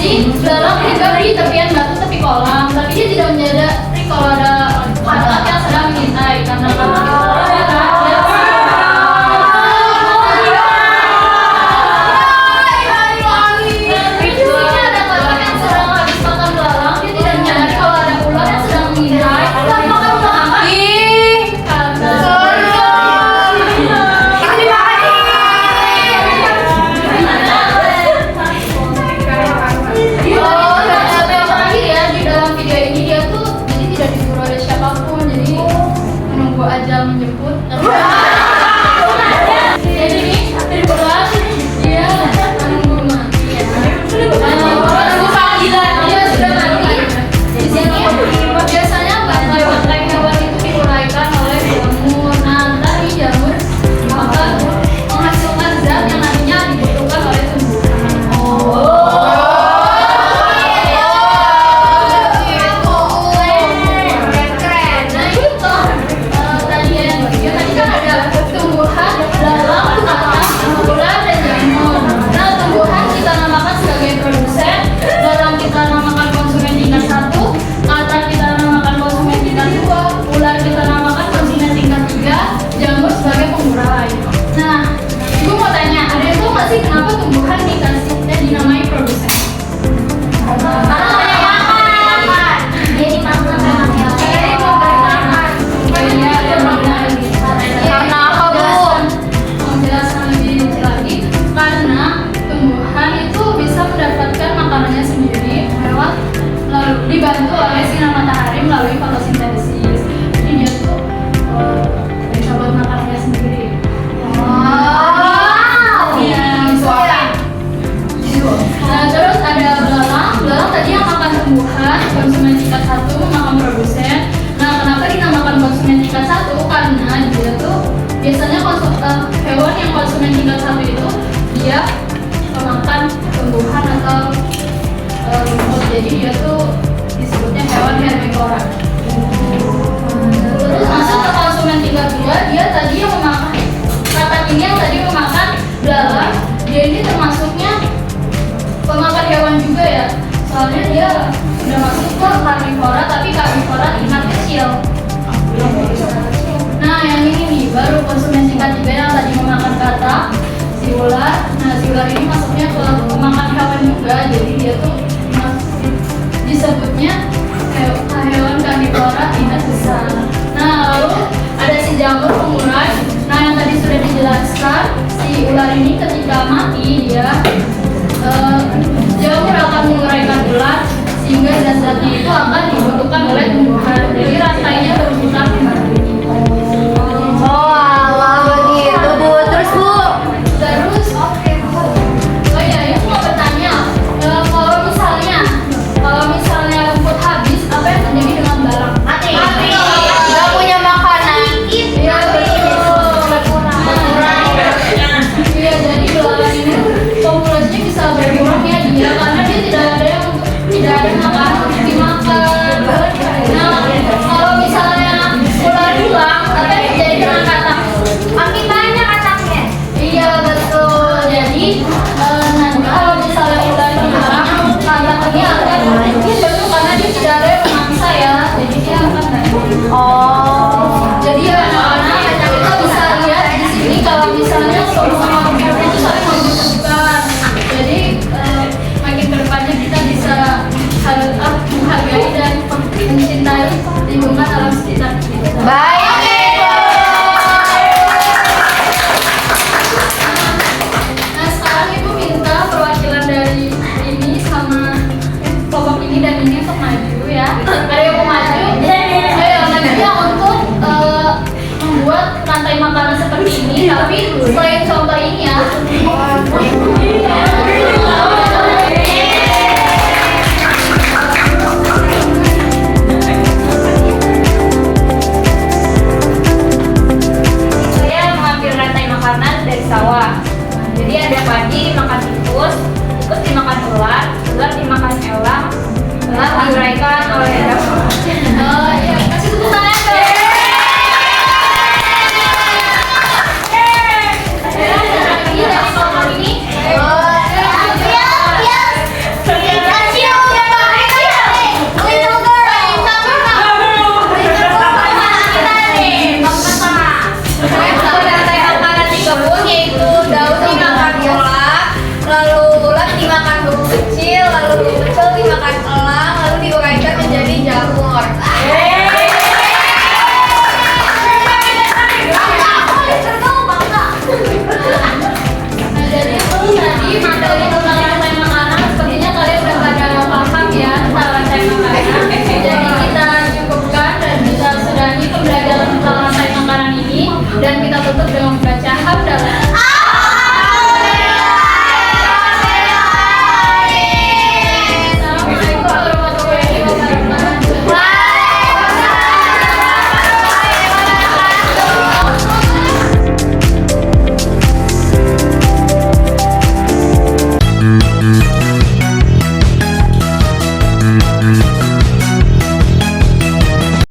si belalang hidup di tepian batu tepi kolam, tapi dia tidak menyadari kalau ada anak yang sedang mengintai karena aja menjemput. Jadi nih, terbelah dia menunggu mati. Menunggu panggilan dia sudah mati. Di sini biasanya bangkai hewan itu diuraikan oleh jamur. Nah, tadi jamur maka menghasilkan zat yang nantinya dibutuhkan oleh tumbuhan. Kenapa tumbuhan dikasihnya dinamai produsen? Karena apa, Bu? Menjelaskan lebih lagi, karena tumbuhan itu bisa mendapatkan makanannya sendiri lewat lalu dibantu oleh sinar matahari melalui fotosintesis. Jadi dia tuh bisa buat makanannya sendiri. Nah, terus ada belalang tadi yang makan tumbuhan, konsumen tingkat 1 memakan produsen. Nah, kenapa dinamakan konsumen tingkat 1? Karena dia tuh biasanya hewan yang konsumen tingkat 1 itu dia pemakan tumbuhan atau rumput. Jadi dia tuh disebutnya hewan herbivora. Terus masuk ke konsumen tingkat 2, dia tadi yang memakan katak ini yang tadi memakan belalang. Dia ini termasuknya pemakan hewan juga ya, soalnya dia sudah masuk ke karnivora, tapi karnivora tingkat kecil. Nah, yang ini nih baru konsumen tingkat 3 yang tadi memakan katak, si ular. Nah, si ular ini masuknya ke pemakan hewan juga, jadi dia tuh disebutnya hewan karnivora tingkat besar. Nah, lalu ada si jamur pengurai. Nah, yang tadi sudah dijelaskan, si ular ini ketika mati dia jamur akan menguraikan ular sehingga zat-zatnya itu akan dibutuhkan oleh tumbuhan. Jadi rantainya berputar kembali. Oh, alah begitu, Bu. Terus, Bu? Terus, oke, Bu. Oh iya, aku mau bertanya, kalau misalnya rumput habis, apa yang terjadi dengan belalang? Mati. Gak punya makanan. Iya, betul. Iya, jadi belalang ini populasinya bisa berkurang ya dia, karena dia tidak ada makanan untuk dimakan. Nah, kalau misalnya ular hilang, apa yang terjadi dengan katak? Makin banyak kataknya. Iya, betul. Jadi nanti kalau misalnya ular hilang, katak ini akan mungkin betul karena dia tidak ada yang memaksa ya, jadi dia akan mati.